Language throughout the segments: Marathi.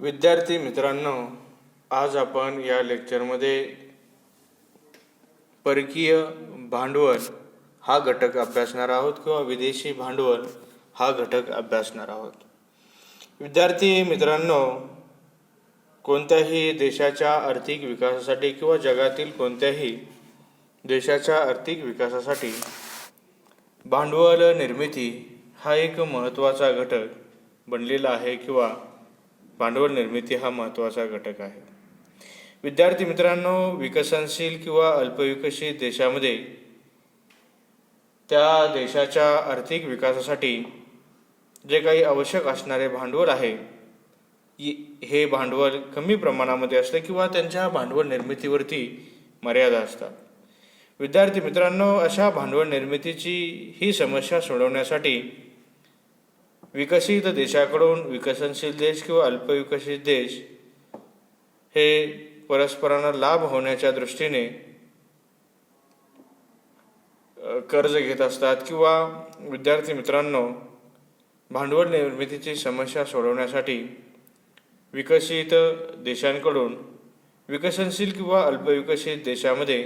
विद्यार्थी मित्रांनो, आज आपण या लेक्चरमध्ये परकीय भांडवल हा घटक अभ्यासणार आहोत किंवा विदेशी भांडवल हा घटक अभ्यासणार आहोत. विद्यार्थी मित्रांनो, कोणत्याही देशाच्या आर्थिक विकासासाठी किंवा जगातील कोणत्याही देशाच्या आर्थिक विकासासाठी भांडवल निर्मिती हा एक महत्त्वाचा घटक बनलेला आहे किंवा भांडवल निर्मिती हा महत्त्वाचा घटक आहे. विद्यार्थी मित्रांनो, विकसनशील किंवा अल्पविकसित देशामध्ये त्या देशाच्या आर्थिक विकासासाठी जे काही आवश्यक असणारे भांडवल आहे हे भांडवल कमी प्रमाणामध्ये असते किंवा त्यांच्या भांडवल निर्मितीवरती मर्यादा असतात. विद्यार्थी मित्रांनो, अशा भांडवल निर्मितीची ही समस्या सोडवण्यासाठी विकसित देशाकडून विकसनशील देश किंवा अल्पविकसित देश हे परस्परांना लाभ होण्याच्या दृष्टीने कर्ज घेत असतात किंवा विद्यार्थी मित्रांनो, भांडवल निर्मितीची समस्या सोडवण्यासाठी विकसित देशांकडून विकसनशील किंवा अल्पविकसित देशामध्ये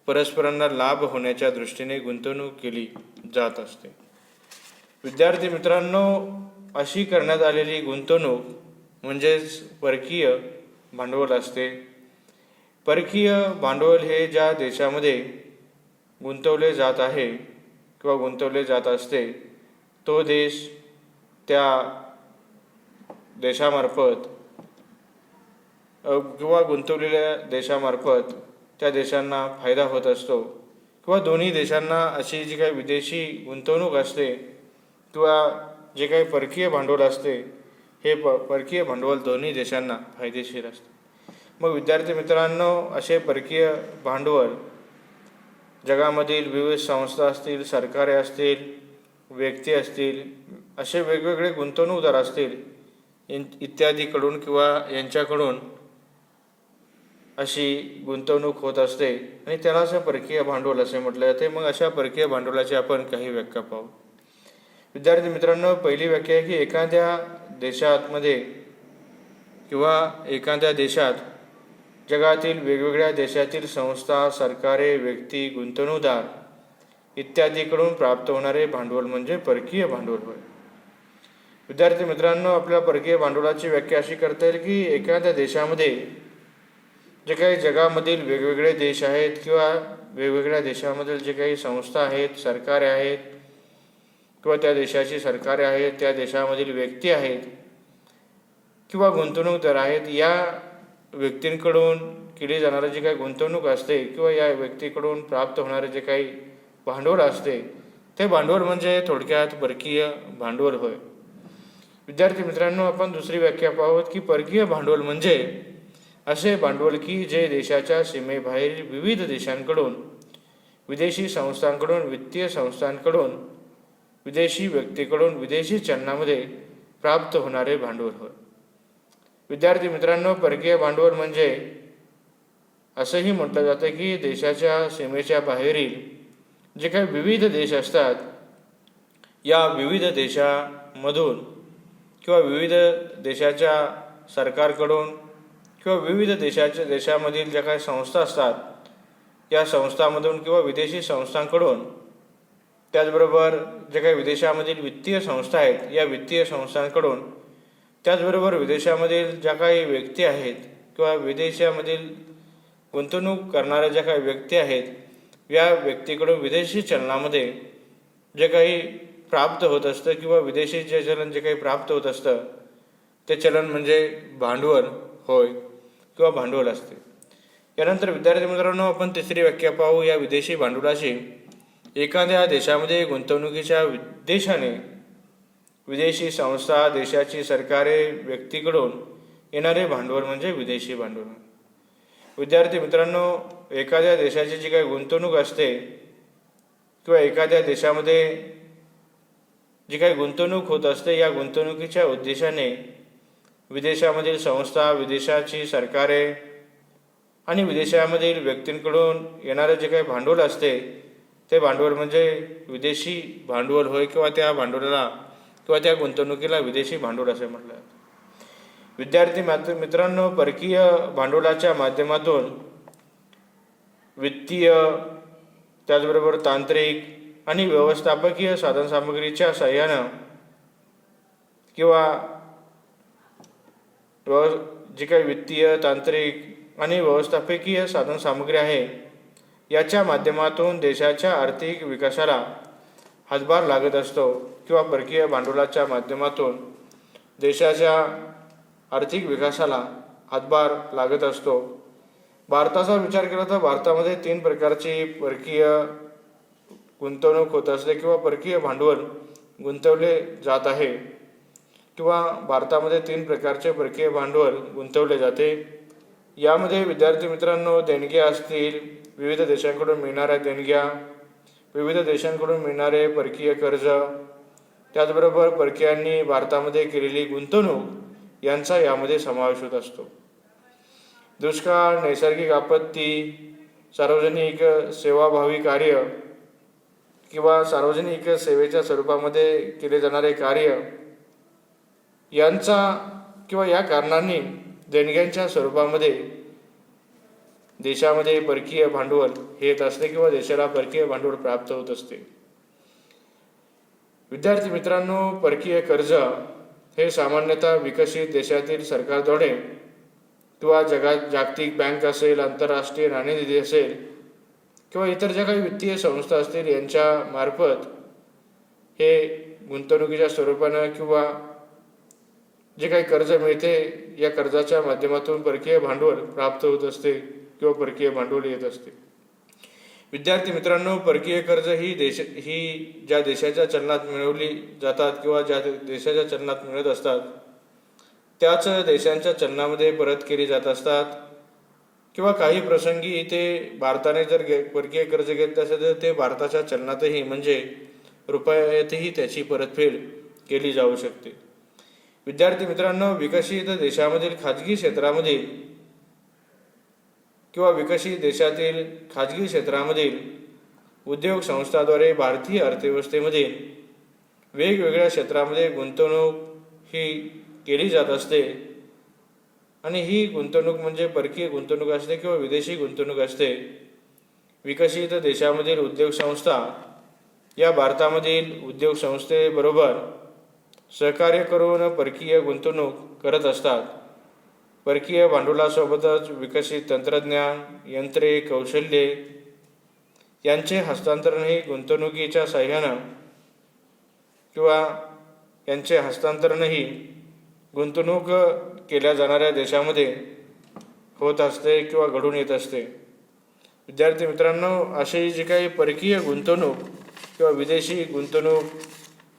परस्परांना लाभ होण्याच्या दृष्टीने गुंतवणूक केली जात असते. विद्यार्थी मित्रांनो, अशी करण्यात आलेली गुंतवणूक म्हणजेच परकीय भांडवल असते. परकीय भांडवल हे ज्या देशामध्ये गुंतवले जात आहे किंवा गुंतवले जात असते तो देश त्या देशामार्फत किंवा गुंतवलेल्या देशामार्फत त्या देशांना फायदा होत असतो किंवा दोन्ही देशांना अशी जी काही विदेशी गुंतवणूक असते किंवा जे काही परकीय भांडवल असते हे परकीय भांडवल दोन्ही देशांना फायदेशीर असते. मग विद्यार्थी मित्रांनो, असे परकीय भांडवल जगामधील विविध संस्था असतील, सरकारे असतील, व्यक्ती असतील, असे वेगवेगळे गुंतवणूकदार असतील इत्यादीकडून किंवा यांच्याकडून अशी गुंतवणूक होत असते आणि त्याला असं परकीय भांडवल असे म्हटले जाते. मग अशा परकीय भांडवलाची आपण काही व्याख्या पाहू. विद्यार्थी मित्रांनो, पहिली व्याख्या आहे की एखाद्या देशामध्ये किंवा एखाद्या देशात जगातील वेगवेगळ्या देशातील संस्था, सरकारे, व्यक्ती, गुंतवणूकदार इत्यादीकडून प्राप्त होणारे भांडवल म्हणजे परकीय भांडवल होय. विद्यार्थी मित्रांनो, आपल्या परकीय भांडवलाची व्याख्या अशी करता येईल की एखाद्या देशामध्ये जे काही जगामधील वेगवेगळे देश आहेत किंवा वेगवेगळ्या देशामधील जे काही संस्था आहेत, सरकारे आहेत किंवा त्या देशाची सरकारे आहेत, त्या देशामधील व्यक्ती आहेत किंवा गुंतवणूकदार आहेत, या व्यक्तींकडून केली जाणारी जी काही गुंतवणूक असते किंवा या व्यक्तीकडून प्राप्त होणारे जे काही भांडवल असते ते भांडवल म्हणजे थोडक्यात परकीय भांडवल होय. विद्यार्थी मित्रांनो, आपण दुसरी व्याख्या पाहूत की परकीय भांडवल म्हणजे असे भांडवल की जे देशाच्या सीमेबाहेरील विविध देशांकडून, विदेशी संस्थांकडून, वित्तीय संस्थांकडून, विदेशी व्यक्तीकडून विदेशी चलनामध्ये प्राप्त होणारे भांडवल होय. विद्यार्थी मित्रांनो, परकीय भांडवल म्हणजे असंही म्हटलं जातं की देशाच्या सीमेच्या बाहेरील जे काही विविध देश असतात या विविध देशामधून किंवा विविध देशाच्या सरकारकडून किंवा विविध देशामधील ज्या काही संस्था असतात या संस्थांमधून किंवा विदेशी संस्थांकडून, त्याचबरोबर जे काही विदेशामधील वित्तीय संस्था आहेत या वित्तीय संस्थांकडून, त्याचबरोबर विदेशामधील ज्या काही व्यक्ती आहेत किंवा विदेशामधील गुंतवणूक करणाऱ्या ज्या काही व्यक्ती आहेत या व्यक्तीकडून विदेशी चलनामध्ये जे काही प्राप्त होत असतं किंवा विदेशी जे चलन जे काही प्राप्त होत असतं ते चलन म्हणजे भांडवल होय किंवा भांडवल असते. यानंतर विद्यार्थी मित्रांनो, आपण तिसरी व्याख्या पाहू या विदेशी भांडवलाची. एखाद्या देशामध्ये गुंतवणुकीच्या उद्देशाने विदेशी संस्था, देशाची सरकारे, व्यक्तीकडून येणारे भांडवल म्हणजे विदेशी भांडवल. विद्यार्थी मित्रांनो, एखाद्या देशाची जी काही गुंतवणूक असते किंवा एखाद्या देशामध्ये जी काही गुंतवणूक होत असते या गुंतवणुकीच्या उद्देशाने विदेशामधील संस्था, विदेशाची सरकारे आणि विदेशामधील व्यक्तींकडून येणारे जे काही भांडवल असते ते भांडवल म्हणजे विदेशी भांडवल होय किंवा त्या भांडवलाला किंवा त्या गुंतवणुकीला विदेशी भांडवल असे म्हटलं जातं. विद्यार्थी मित्रांनो, परकीय भांडवलाच्या माध्यमातून वित्तीय, त्याचबरोबर तांत्रिक आणि व्यवस्थापकीय साधनसामग्रीच्या साहाय्यानं किंवा जी काही वित्तीय, तांत्रिक आणि व्यवस्थापकीय साधनसामग्री आहे याच्या माध्यमातून देशाच्या आर्थिक विकासाला हातभार लागत असतो किंवा परकीय भांडवलाच्या माध्यमातून देशाच्या आर्थिक विकासाला हातभार लागत असतो. भारताचा विचार केला तर भारतामध्ये 3 प्रकारची परकीय गुंतवणूक होत असते किंवा परकीय भांडवल गुंतवले जात आहे किंवा भारतामध्ये 3 प्रकारचे परकीय भांडवल गुंतवले जाते. यामध्ये विद्यार्थी मित्रांनो, देणग्या असतील, विविध देशांकडून मिळणाऱ्या देणग्या, विविध देशांकडून मिळणारे परकीय कर्ज, त्याचबरोबर परकीयांनी भारतामध्ये केलेली गुंतवणूक यांचा यामध्ये समावेश होत असतो. दुष्काळ, नैसर्गिक आपत्ती, सार्वजनिक सेवाभावी कार्य किंवा सार्वजनिक सेवेच्या स्वरूपामध्ये केले जाणारे कार्य यांचा किंवा या कारणांनी देणग्यांच्या स्वरूपामध्ये देशामध्ये परकीय भांडवल हे येत असते किंवा देशाला परकीय भांडवल प्राप्त होत असते. विद्यार्थी मित्रांनो, परकीय कर्ज हे सामान्यतः विकसित देशातील सरकारद्वारे किंवा जागतिक बँक असेल, आंतरराष्ट्रीय नाणेनिधी असेल किंवा इतर ज्या काही वित्तीय संस्था असतील यांच्या मार्फत हे गुंतवणुकीच्या स्वरूपानं किंवा जे काही कर्ज मिळते या कर्जाच्या माध्यमातून परकीय भांडवल प्राप्त होत असते किंवा परकीय भांडवल येत असते. विद्यार्थी मित्रांनो, परकीय कर्ज ही ज्या देशाच्या चलनात मिळवली जातात किंवा ज्या देशाच्या चलनात मिळत असतात त्याच देशांच्या चलनामध्ये परत केली जात असतात किंवा काही प्रसंगी ते भारताने जर परकीय कर्ज घेतले असेल तर ते भारताच्या चलनातही म्हणजे रुपयातही त्याची परतफेड केली जाऊ शकते. विद्यार्थी मित्रांनो, विकसित देशामधील खाजगी क्षेत्रामधील किंवा विकसित देशातील खाजगी क्षेत्रामधील उद्योग संस्थाद्वारे भारतीय अर्थव्यवस्थेमध्ये वेगवेगळ्या क्षेत्रामध्ये गुंतवणूक ही केली जात असते आणि ही गुंतवणूक म्हणजे परकीय गुंतवणूक असते किंवा विदेशी गुंतवणूक असते. विकसित देशामधील उद्योग संस्था या भारतामधील उद्योग संस्थेबरोबर सहकार्य करून परकीय गुंतवणूक करत असतात. परकीय भांडवलासोबतच विकसित तंत्रज्ञान, यंत्रे, कौशल्ये यांचे हस्तांतरणही गुंतवणुकीच्या साहाय्यानं किंवा यांचे हस्तांतरणही गुंतवणूक केल्या जाणाऱ्या देशामध्ये होत असते किंवा घडून येत असते. विद्यार्थी मित्रांनो, अशी जी काही परकीय गुंतवणूक किंवा विदेशी गुंतवणूक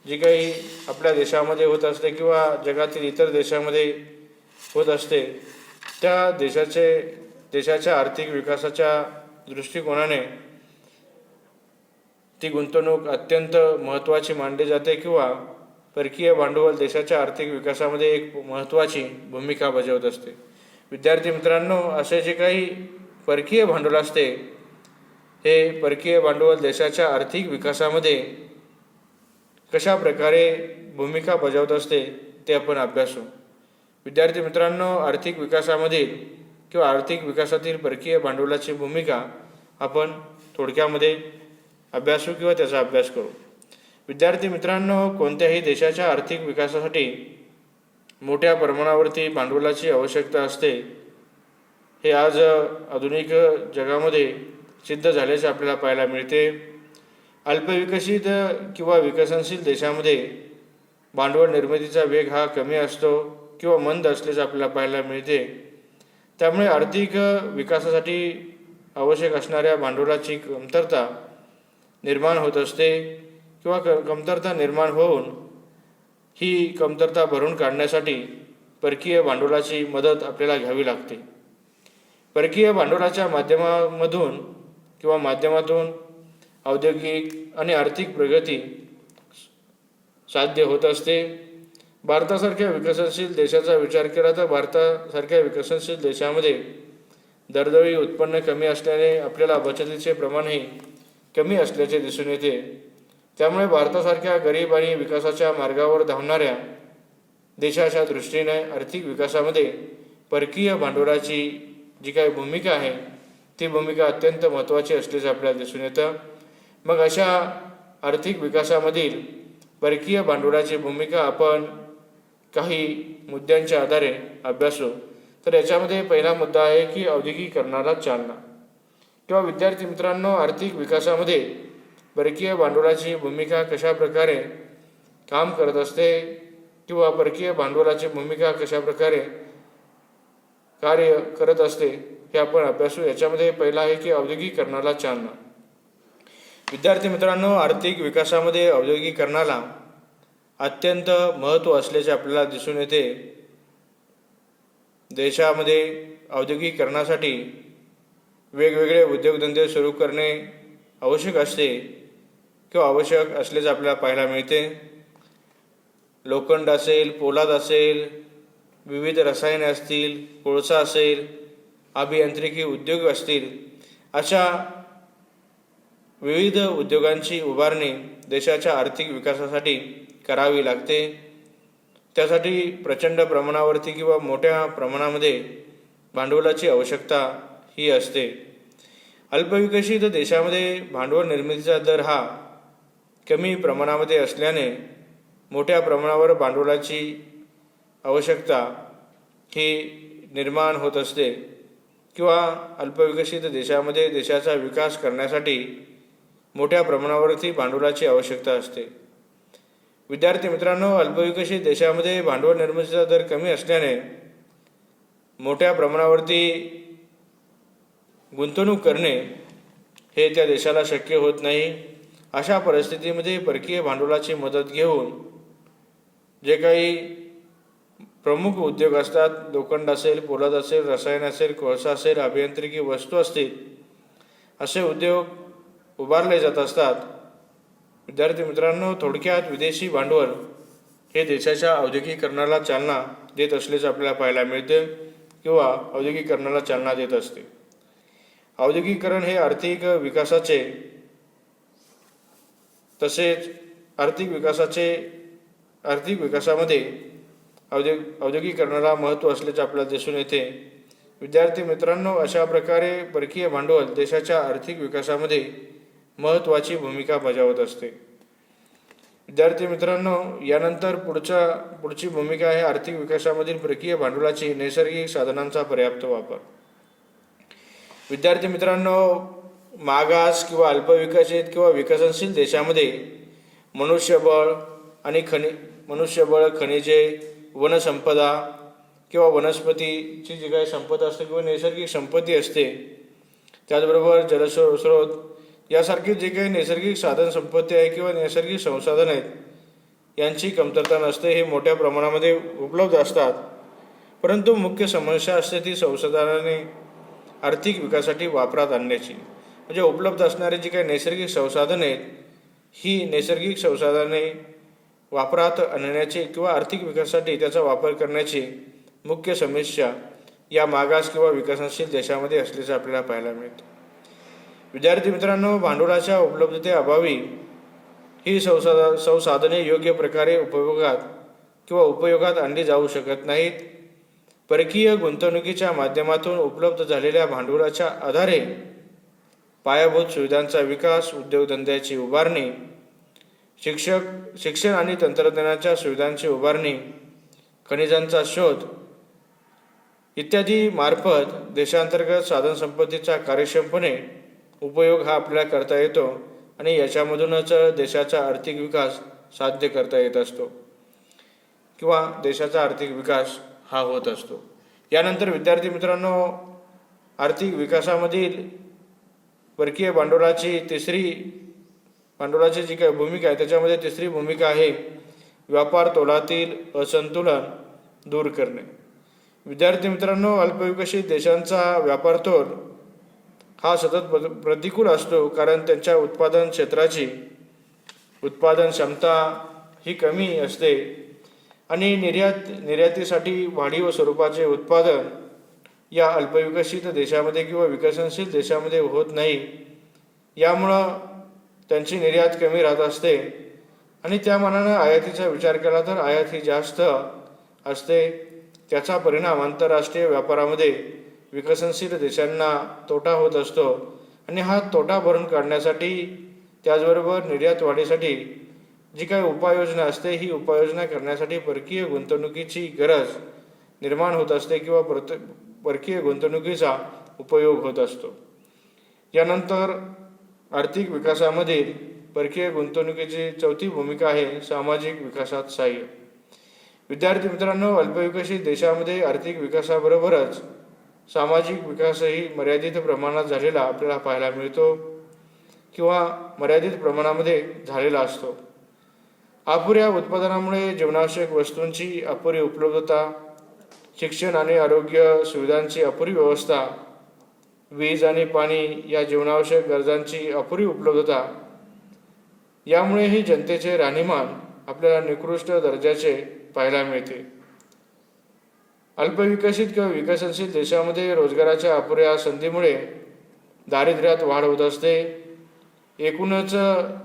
जी काही आपल्या देशामध्ये होत असते किंवा जगातील इतर देशामध्ये होत असते त्या देशाच्या आर्थिक विकासाच्या दृष्टिकोनाने ती गुंतवणूक अत्यंत महत्त्वाची मानली जाते किंवा परकीय भांडवल देशाच्या आर्थिक विकासामध्ये एक महत्त्वाची भूमिका बजावत असते. विद्यार्थी मित्रांनो, असे जे काही परकीय भांडवल असते हे परकीय भांडवल देशाच्या आर्थिक विकासामध्ये कशा प्रकारे भूमिका बजावत असते ते आपण अभ्यासू. विद्यार्थी मित्रांनो, आर्थिक विकासामधील किंवा आर्थिक विकासातील परकीय भांडवलाची भूमिका आपण थोडक्यामध्ये अभ्यासू किंवा त्याचा अभ्यास करू. विद्यार्थी मित्रांनो, कोणत्याही देशाच्या आर्थिक विकासासाठी मोठ्या प्रमाणावरती भांडवलाची आवश्यकता असते हे आज आधुनिक जगामध्ये सिद्ध झाल्याचे आपल्याला पाहायला मिळते. अल्पविकसित किंवा विकसनशील देशामध्ये भांडवल निर्मितीचा वेग हा कमी असतो किंवा मंद असल्याचे आपल्याला पाहायला मिळते. त्यामुळे आर्थिक विकासासाठी आवश्यक असणाऱ्या भांडवलाची कमतरता निर्माण होत असते किंवा कमतरता निर्माण होऊन ही कमतरता भरून काढण्यासाठी परकीय भांडवलाची मदत आपल्याला घ्यावी लागते. परकीय भांडवलाच्या माध्यमातून औद्योगिक आणि आर्थिक प्रगती साध्य होत असते. भारतासारख्या विकसनशील देशाचा विचार केला तर भारतासारख्या विकसनशील देशामध्ये दरडोई उत्पन्न कमी असल्याने आपल्याला बचतीचे प्रमाणही कमी असल्याचे दिसून येते. त्यामुळे भारतासारख्या गरीब आणि विकासाच्या मार्गावर धावणाऱ्या देशाच्या दृष्टीने आर्थिक विकासामध्ये परकीय भांडवलाची जी काही भूमिका आहे ती भूमिका अत्यंत महत्त्वाची असल्याचं आपल्याला दिसून येतं. मग अशा आर्थिक विकासामधील परकीय भांडवलाची भूमिका आपण काही मुद्द्यांच्या आधारे अभ्यासू. तर याच्यामध्ये पहिला मुद्दा आहे की औद्योगिकीकरणाला चालना. किंवा विद्यार्थी मित्रांनो, आर्थिक विकासामध्ये परकीय भांडवलाची भूमिका कशा प्रकारे काम करत असते किंवा परकीय भांडवलाची भूमिका कशा प्रकारे कार्य करत असते हे आपण अभ्यासू. याच्यामध्ये पहिला आहे की औद्योगिकीकरणाला चालना. विद्यार्थी मित्रांनो, आर्थिक विकासामध्ये औद्योगिकीकरणाला अत्यंत महत्त्व असल्याचे आपल्याला दिसून येते. देशामध्ये औद्योगिकीकरणासाठी वेगवेगळे उद्योगधंदे सुरू करणे आवश्यक असते किंवा आवश्यक असल्याचे आपल्याला पाहायला मिळते. लोखंड असेल, पोलाद असेल, विविध रसायने असतील, कोळसा असेल, अभियांत्रिकी उद्योग असतील, अशा विविध उद्योगांची उभारणी देशाच्या आर्थिक विकासासाठी करावी लागते. त्यासाठी प्रचंड प्रमाणावरती किंवा मोठ्या प्रमाणामध्ये भांडवलाची आवश्यकता ही असते. अल्पविकसित देशामध्ये भांडवल निर्मितीचा दर हा कमी प्रमाणामध्ये असल्याने मोठ्या प्रमाणावर भांडवलाची आवश्यकता ही निर्माण होत असते किंवा अल्पविकसित देशामध्ये देशाचा विकास करण्यासाठी मोठ्या प्रमाणावरती भांडवलाची आवश्यकता असते. विद्यार्थी मित्रांनो, अल्पविकसित देशामध्ये भांडवल निर्मितीचा दर कमी असल्याने मोठ्या प्रमाणावरती गुंतवणूक करणे हे त्या देशाला शक्य होत नाही. अशा परिस्थितीमध्ये परकीय भांडवलाची मदत घेऊन जे काही प्रमुख उद्योग असतात, लोखंड असेल, पोलाद असेल, रसायन असेल, कोळसा असेल, अभियांत्रिकी वस्तू असतील, असे उद्योग उभारले जात असतात. विद्यार्थी मित्रांनो, थोडक्यात विदेशी भांडवल हे देशाच्या औद्योगिकीकरणाला चालना देत असल्याचे आपल्याला पाहायला मिळते किंवा औद्योगिकीकरणाला चालना देत असते. औद्योगिकीकरण हे आर्थिक विकासाचे तसेच आर्थिक विकासामध्ये औद्योगिकीकरणाला महत्त्व असल्याचे आपल्याला दिसून येते. विद्यार्थी मित्रांनो, अशा प्रकारे परकीय भांडवल देशाच्या आर्थिक विकासामध्ये महत्त्वाची भूमिका बजावत असते. विद्यार्थी मित्रांनो, यानंतर पुढची भूमिका आहे आर्थिक विकासामधील परकीय भांडवलाची नैसर्गिक साधनांचा पर्याप्त वापर. विद्यार्थी मित्रांनो, मागास किंवा अल्पविकसित किंवा विकसनशील देशामध्ये मनुष्यबळ, खनिजे, वनसंपदा किंवा वनस्पतीची जी काही संपदा असते किंवा नैसर्गिक संपत्ती असते, त्याचबरोबर जलस्रोत यासारखी जे काही नैसर्गिक साधन संपत्ती आहे किंवा नैसर्गिक संसाधन आहेत यांची कमतरता नसते. हे मोठ्या प्रमाणामध्ये उपलब्ध असतात. परंतु मुख्य समस्या असते ती संसाधनाने आर्थिक विकासासाठी वापरात आणण्याची. म्हणजे उपलब्ध असणारे जी काही नैसर्गिक संसाधने आहेत ही नैसर्गिक संसाधने वापरात आणण्याची किंवा आर्थिक विकासासाठी त्याचा वापर करण्याची मुख्य समस्या या मागास किंवा विकसनशील देशामध्ये असल्याचं आपल्याला पाहायला मिळतं. विद्यार्थी मित्रांनो, भांडवलाच्या उपलब्धतेअभावी ही संसाधने योग्य प्रकारे उपयोगात आणली जाऊ शकत नाहीत. परकीय गुंतवणुकीच्या माध्यमातून उपलब्ध झालेल्या भांडवलाच्या आधारे पायाभूत सुविधांचा विकास, उद्योगधंद्याची उभारणी, शिक्षण आणि तंत्रज्ञानाच्या सुविधांची उभारणी, खनिजांचा शोध इत्यादी मार्फत देशांतर्गत साधनसंपत्तीचा कार्यक्षमपणे उपयोग हा आपल्याला करता येतो आणि याच्यामधूनच देशाचा आर्थिक विकास साध्य करता येत असतो किंवा देशाचा आर्थिक विकास हा होत असतो. यानंतर विद्यार्थी मित्रांनो, आर्थिक विकासामधील परकीय भांडवलाची जी काही भूमिका आहे त्याच्यामध्ये तिसरी भूमिका आहे व्यापार तोलातील असंतुलन दूर करणे. विद्यार्थी मित्रांनो, अल्पविकसित देशांचा व्यापार तोल हा सतत प्रतिकूल असतो, कारण त्यांच्या उत्पादन क्षेत्राची उत्पादन क्षमता ही कमी असते आणि निर्यातीसाठी वाढीव स्वरूपाचे उत्पादन या अल्पविकसित देशामध्ये किंवा विकसनशील देशामध्ये होत नाही. यामुळं त्यांची निर्यात कमी राहत असते आणि त्या मानानं आयातीचा विचार केला तर आयात ही जास्त असते, त्याचा परिणाम आंतरराष्ट्रीय व्यापारामध्ये विकसनशील देशांना तोटा होत असतो आणि हा तोटा भरून काढण्यासाठी त्याचबरोबर निर्यात वाढीसाठी जी काही उपाययोजना असते ही उपाययोजना करण्यासाठी परकीय गुंतवणुकीची गरज निर्माण होत असते किंवा परकीय गुंतवणुकीचा उपयोग होत असतो. यानंतर आर्थिक विकासामध्ये परकीय गुंतवणुकीची चौथी भूमिका आहे सामाजिक विकासात सहाय्य. विद्यार्थी मित्रांनो, अल्पविकसित देशामध्ये आर्थिक विकासाबरोबरच सामाजिक विकासही मर्यादित प्रमाणात झालेला आपल्याला पाहायला मिळतो किंवा मर्यादित प्रमाणामध्ये झालेला असतो. अपुऱ्या उत्पादनामुळे जीवनावश्यक वस्तूंची अपुरी उपलब्धता, शिक्षण आणि आरोग्य सुविधांची अपुरी व्यवस्था, वीज आणि पाणी या जीवनावश्यक गरजांची अपुरी उपलब्धता यामुळेही जनतेचे राहणीमान आपल्याला निकृष्ट दर्जाचे पाहायला मिळते. अल्पविकसित किंवा विकसनशील देशामध्ये रोजगाराच्या अपुऱ्या संधीमुळे दारिद्र्यात वाढ होत असते. एकूणच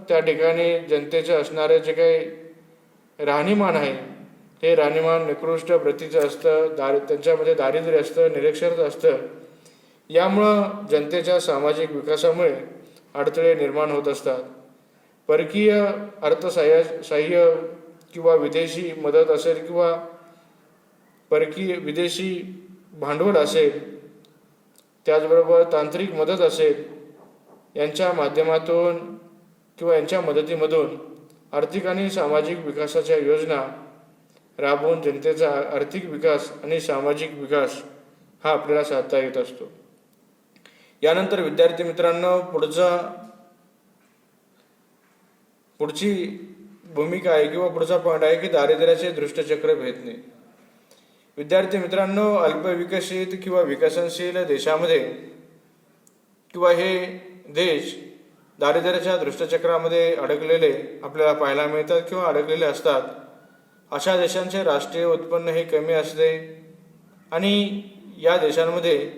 त्या ठिकाणी जनतेचे असणारे जे काही राहणीमान आहे हे राहणीमान निकृष्ट प्रतीचं असतं, त्यांच्यामध्ये दारिद्र्य असतं, निरक्षरता असतं. यामुळं जनतेच्या सामाजिक विकासामुळे अडथळे निर्माण होत असतात. परकीय अर्थसहाय्य किंवा विदेशी मदत असेल किंवा विदेशी भांडवल असेल, त्याचबरोबर तांत्रिक मदत असेल, यांच्या माध्यमातून किंवा यांच्या मदतीमधून आर्थिक आणि सामाजिक विकासाच्या योजना राबवून जनतेचा आर्थिक विकास आणि सामाजिक विकास हा आपल्याला साधता येत असतो. यानंतर विद्यार्थी मित्रांनो, पुढची भूमिका आहे किंवा पुढचा पॉईंट आहे की दारिद्र्याचे दृष्टचक्र भेदणे. विद्यार्थी मित्रांनो, अल्पविकसित किंवा विकसनशील देशामध्ये किंवा हे देश दारिद्र्याच्या दृष्टचक्रामध्ये अडकलेले आपल्याला पाहायला मिळतात किंवा अडकलेले असतात. अशा देशांचे राष्ट्रीय उत्पन्न हे कमी असते आणि या देशांमध्ये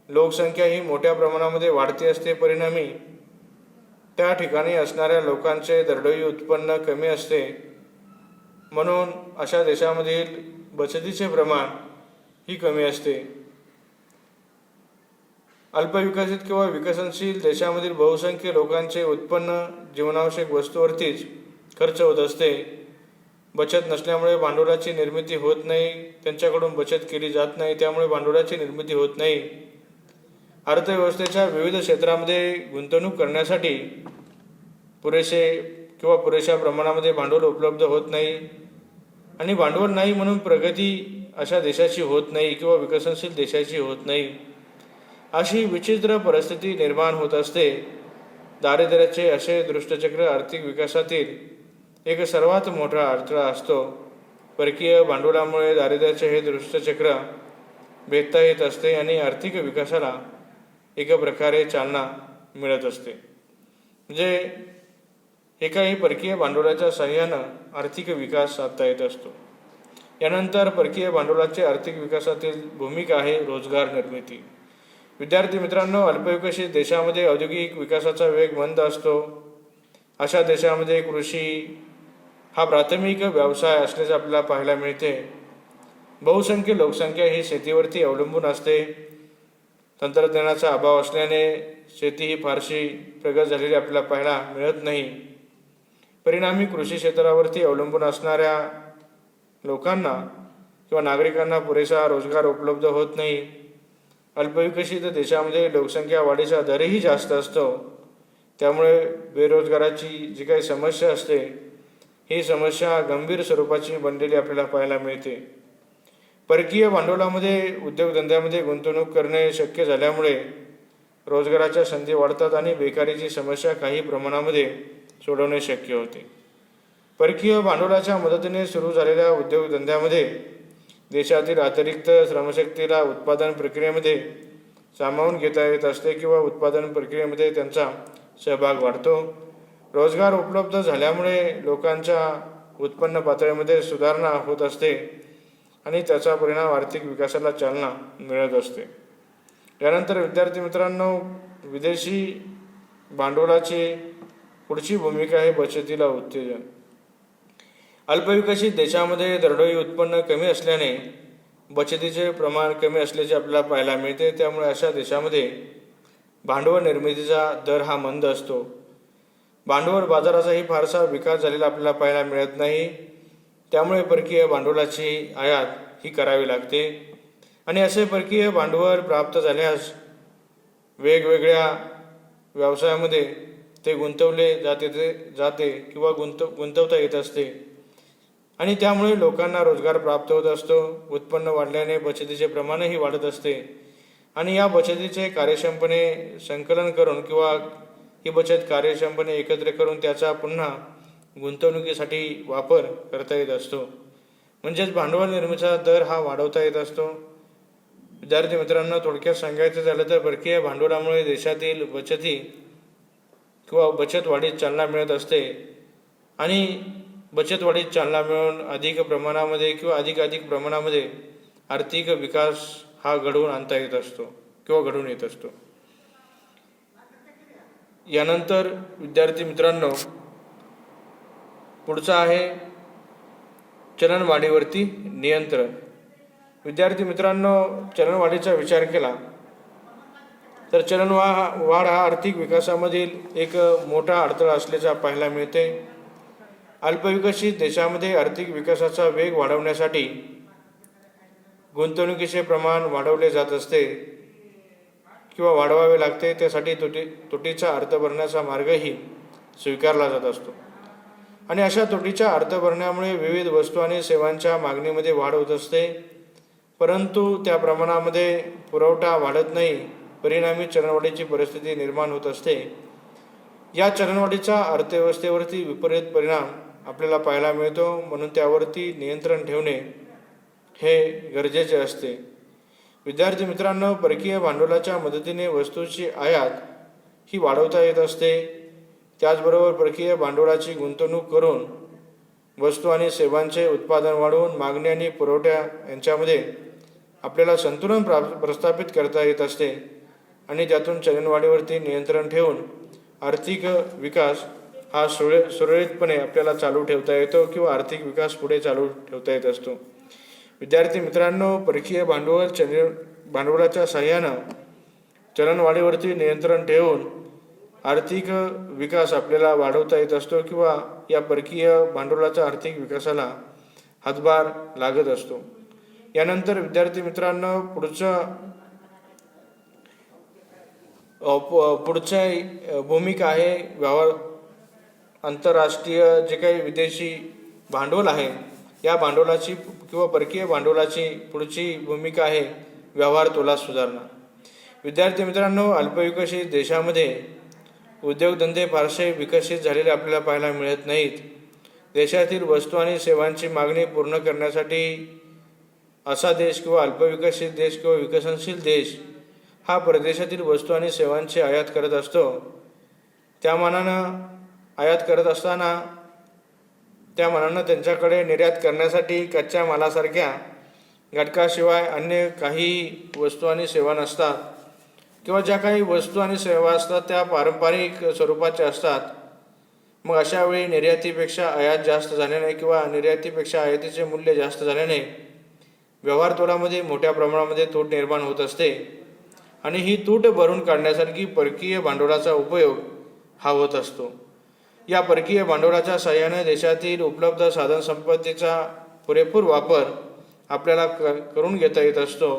लोकसंख्या ही मोठ्या प्रमाणामध्ये वाढती असते. परिणामी त्या ठिकाणी असणाऱ्या लोकांचे दरडोई उत्पन्न कमी असते. म्हणून अशा देशामधील बचतीचे प्रमाण ही कमी असते. अल्पविकसित किंवा विकसनशील देशामधील बहुसंख्य लोकांचे उत्पन्न जीवनावश्यक वस्तूवरतीच खर्च होत असते. बचत नसल्यामुळे भांडवलाची निर्मिती होत नाही, त्यांच्याकडून बचत केली जात नाही, त्यामुळे भांडवलाची निर्मिती होत नाही. अर्थव्यवस्थेच्या विविध क्षेत्रामध्ये गुंतवणूक करण्यासाठी पुरेशा प्रमाणामध्ये भांडवल उपलब्ध होत नाही आणि भांडवल नाही म्हणून प्रगती अशा देशाची होत नाही किंवा विकसनशील देशाची होत नाही. अशी विचित्र परिस्थिती निर्माण होत असते. दारिद्र्याचे असे दृष्टचक्र आर्थिक विकासातील एक सर्वात मोठा अडथळा असतो. परकीय भांडवलामुळे दारिद्र्याचे हे दृष्टचक्र भेदता येत असते आणि आर्थिक विकासाला एका प्रकारे चालना मिळत असते. म्हणजे एकाही परकीय भांडवलाच्या सहाय्यानं आर्थिक विकास साधता येत असतो. यानंतर परकीय भांडवलाचे आर्थिक विकासातील भूमिका आहे रोजगार निर्मिती. विद्यार्थी मित्रांनो, अल्पविकसित देशामध्ये औद्योगिक विकासाचा वेग मंद असतो. अशा देशामध्ये कृषी हा प्राथमिक व्यवसाय असल्याचे आपल्याला पाहायला मिळते. बहुसंख्य लोकसंख्या ही शेतीवरती अवलंबून असते. तंत्रज्ञानाचा अभाव असल्याने शेती ही फारशी प्रगत झालेली आपल्याला पाहायला मिळत नाही. परिणामी कृषी क्षेत्रावरती अवलंबून असणाऱ्या लोकांना किंवा नागरिकांना पुरेसा रोजगार उपलब्ध होत नाही. अल्पविकसित देशामध्ये लोकसंख्या वाढीचा दरही जास्त असतो. त्यामुळे बेरोजगाराची जी काही समस्या असते ही समस्या गंभीर स्वरूपाची बनलेली आपल्याला पाहायला मिळते. परकीय भांडवलामध्ये उद्योगधंद्यामध्ये गुंतवणूक करणे शक्य झाल्यामुळे रोजगाराच्या संधी वाढतात आणि बेकारीची समस्या काही प्रमाणामध्ये सोडवणे शक्य होते. परकीय भांडवलाच्या मदतीने सुरू झालेल्या उद्योगधंद्यामध्ये देशातील अतिरिक्त श्रमशक्तीला उत्पादन प्रक्रियेमध्ये सामावून घेता येत असते किंवा उत्पादन प्रक्रियेमध्ये त्यांचा सहभाग वाढतो. रोजगार उपलब्ध झाल्यामुळे लोकांच्या उत्पन्न पातळीमध्ये सुधारणा होत असते आणि त्याचा परिणाम आर्थिक विकासाला चालना मिळत असते. यानंतर विद्यार्थी मित्रांनो, विदेशी भांडवलाची पुढची भूमिका आहे बचतीला उत्तेजन. अल्पविकसित देशामध्ये दरडोई उत्पन्न कमी असल्याने बचतीचे प्रमाण कमी असल्याचे आपल्याला पाहायला मिळते. त्यामुळे अशा देशामध्ये भांडवल निर्मितीचा दर हा मंद असतो. भांडवल बाजाराचाही फारसा विकास झालेला आपल्याला पाहायला मिळत नाही. त्यामुळे परकीय भांडवलाची आयात ही करावी लागते आणि असे परकीय भांडवल प्राप्त झाल्यास वेगवेगळ्या व्यवसायामध्ये ते गुंतवले जाते किंवा गुंतवता येत असते आणि त्यामुळे लोकांना रोजगार प्राप्त होत असतो. उत्पन्न वाढल्याने बचतीचे प्रमाणही वाढत असते आणि या बचतीचे कार्यक्षमपणे संकलन करून किंवा ही बचत कार्यक्षमपणे एकत्र करून त्याचा पुन्हा गुंतवणुकीसाठी वापर करता येत असतो. म्हणजेच भांडवल निर्मितीचा दर हा वाढवता येत असतो. विद्यार्थी मित्रांनो, थोडक्यात सांगायचं झालं तर परकीय भांडवलामुळे देशातील बचती किंवा बचत वाढीस चालना मिळत असते आणि बचत वाढीस चालना मिळून अधिक प्रमाणामध्ये आर्थिक विकास हा घडवून आणता येत असतो किंवा घडून येत असतो. यानंतर विद्यार्थी मित्रांनो, पुढचा आहे चलनवाढीवरती नियंत्रण. विद्यार्थी मित्रांनो, चलनवाढीचा विचार केला तर चलनवाढ हा आर्थिक विकासामधील एक मोठा अडथळा असल्याचा पाहायला मिळते. अल्पविकसित देशामध्ये आर्थिक विकासाचा वेग वाढवण्यासाठी गुंतवणुकीचे प्रमाण वाढवले जात असते किंवा वाढवावे लागते. त्यासाठी तुटीचा अर्थ भरण्याचा मार्गही स्वीकारला जात असतो आणि अशा तुटीच्या अर्थ भरण्यामुळे विविध वस्तू आणि सेवांच्या मागणीमध्ये वाढ होत असते, परंतु त्या प्रमाणामध्ये पुरवठा वाढत नाही. परिणामी चलनवाढीची परिस्थिती निर्माण होत असते. या चलनवाढीचा अर्थव्यवस्थेवरती विपरीत परिणाम आपल्याला पाहायला मिळतो. म्हणून त्यावरती नियंत्रण ठेवणे हे गरजेचे असते. विद्यार्थी मित्रांनो, परकीय भांडवलाच्या मदतीने वस्तूची आयात ही वाढवता येत असते. त्याचबरोबर परकीय भांडवलाची गुंतवणूक करून वस्तू आणि सेवांचे उत्पादन वाढवून मागणी आणि पुरवठा यांच्यामध्ये आपल्याला संतुलन प्रस्थापित करता येत असते आणि त्यातून चलनवाढीवरती नियंत्रण ठेवून आर्थिक विकास हा सुरळीतपणे आपल्याला चालू ठेवता येतो किंवा आर्थिक विकास पुढे चालू ठेवता येत असतो. विद्यार्थी मित्रांनो, परकीय भांडवलाच्या साहाय्यानं चलनवाढीवरती नियंत्रण ठेवून आर्थिक विकास आपल्याला वाढवता येत असतो किंवा या परकीय भांडवलाच्या आर्थिक विकासाला हातभार लागत असतो. यानंतर विद्यार्थी मित्रांनो, पुढच्या भूमिका आहे व्यवहार. आंतरराष्ट्रीय जे काही विदेशी भांडवल आहे या भांडवलाची किंवा परकीय भांडवलाची पुढची भूमिका आहे व्यवहार तोला सुधारणा. विद्यार्थी मित्रांनो, अल्पविकसित देशामध्ये उद्योगधंदे फारसे विकसित झालेले आपल्याला पाहायला मिळत नाहीत. देशातील वस्तू आणि सेवांची मागणी पूर्ण करण्यासाठी असा देश किंवा अल्पविकसित देश किंवा विकसनशील देश हा परदेशातील वस्तू आणि सेवांची आयात करत असतो. त्या मानानं त्यांच्याकडे निर्यात करण्यासाठी कच्च्या मालासारख्या घटकाशिवाय अन्य काही वस्तू आणि सेवा नसतात किंवा ज्या काही वस्तू आणि सेवा असतात त्या पारंपरिक स्वरूपाच्या असतात. मग अशा वेळी निर्यातीपेक्षा आयात जास्त झाल्याने किंवा निर्यातीपेक्षा आयातीचे मूल्य जास्त झाल्याने व्यवहार तोलामध्ये मोठ्या प्रमाणामध्ये तूट निर्माण होत असते आणि ही तूट भरून काढण्यासाठी परकीय भांडवलाचा उपयोग हा होत असतो. या परकीय भांडवलाच्या साहाय्याने देशातील उपलब्ध साधनसंपत्तीचा पुरेपूर वापर आपल्याला करून घेता येत असतो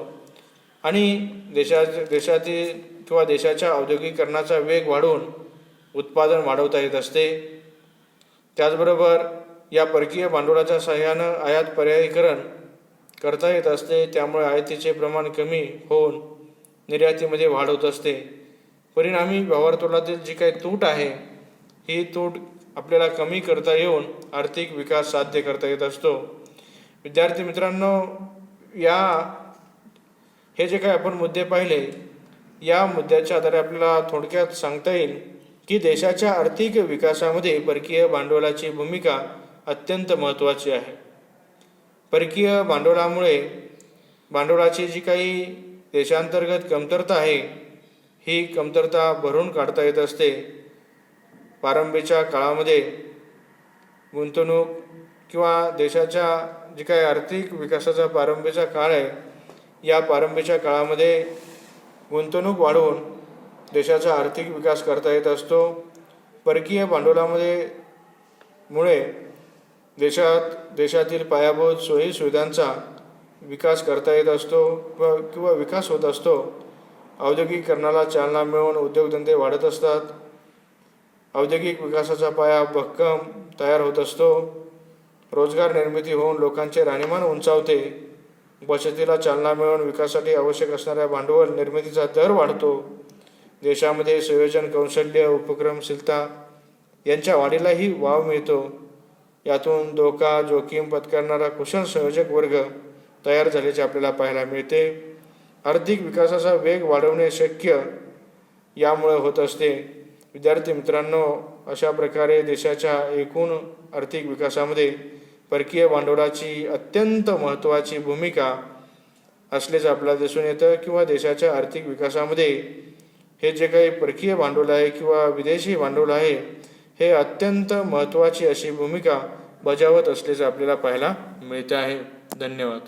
आणि देशाच्या औद्योगिकीकरणाचा वेग वाढवून उत्पादन वाढवता येत असते. त्याचबरोबर या परकीय भांडवलाच्या साहाय्यानं आयात पर्यायीकरण करता येत असते. त्यामुळे आयातीचे प्रमाण कमी होऊन निर्यातीमध्ये वाढ होत असते. परिणामी व्यवहार तोलातील जी काही तूट आहे ही तूट आपल्याला कमी करता येऊन आर्थिक विकास साध्य करता येत असतो. विद्यार्थी मित्रांनो, हे जे काही आपण मुद्दे पाहिले या मुद्द्याच्या आधारे आपल्याला थोडक्यात सांगता येईल की देशाच्या आर्थिक विकासामध्ये परकीय भांडवलाची भूमिका अत्यंत महत्त्वाची आहे. परकीय भांडवलाची जी काही देशांतर्गत कमतरता आहे ही कमतरता भरून काढता येत असते. प्रारंभीच्या काळामध्ये गुंतवणूक किंवा देशाच्या जे काही आर्थिक विकासाचा प्रारंभीचा काळ आहे, या प्रारंभीच्या काळामध्ये गुंतवणूक वाढवून देशाचा आर्थिक विकास करता येत असतो. परकीय भांडवलामुळे देशातील पायाभूत सोयी सुविधांचा विकास करता येत असतो किंवा विकास होत असतो. औद्योगिकीकरणाला चालना मिळून उद्योगधंदे वाढत असतात. औद्योगिक विकासाचा पाया भक्कम तयार होत असतो. रोजगार निर्मिती होऊन लोकांचे राहणीमान उंचावते. बचतीला चालना मिळून विकासासाठी आवश्यक असणाऱ्या भांडवल निर्मितीचा दर वाढतो. देशामध्ये संयोजन कौशल्य उपक्रमशीलता यांच्या वाढीलाही वाव मिळतो. यातून धोका जोखीम पत्करणारा कुशल संयोजक वर्ग तयार झाल्याचे आपल्याला पाहायला मिळते. आर्थिक विकासाचा वेग वाढवणे शक्य यामुळे होत असते. विद्यार्थी मित्रांनो, अशा प्रकारे देशाच्या एकूण आर्थिक विकासामध्ये परकीय भांडवलाची अत्यंत महत्त्वाची भूमिका असल्याचं आपल्याला दिसून येतं. किंवा देशाच्या आर्थिक विकासामध्ये हे जे काही परकीय भांडवल आहे किंवा विदेशी भांडवल आहे, हे अत्यंत महत्त्वाची अशी भूमिका बजावत असल्याचं आपल्याला पाहायला मिळते आहे. धन्यवाद.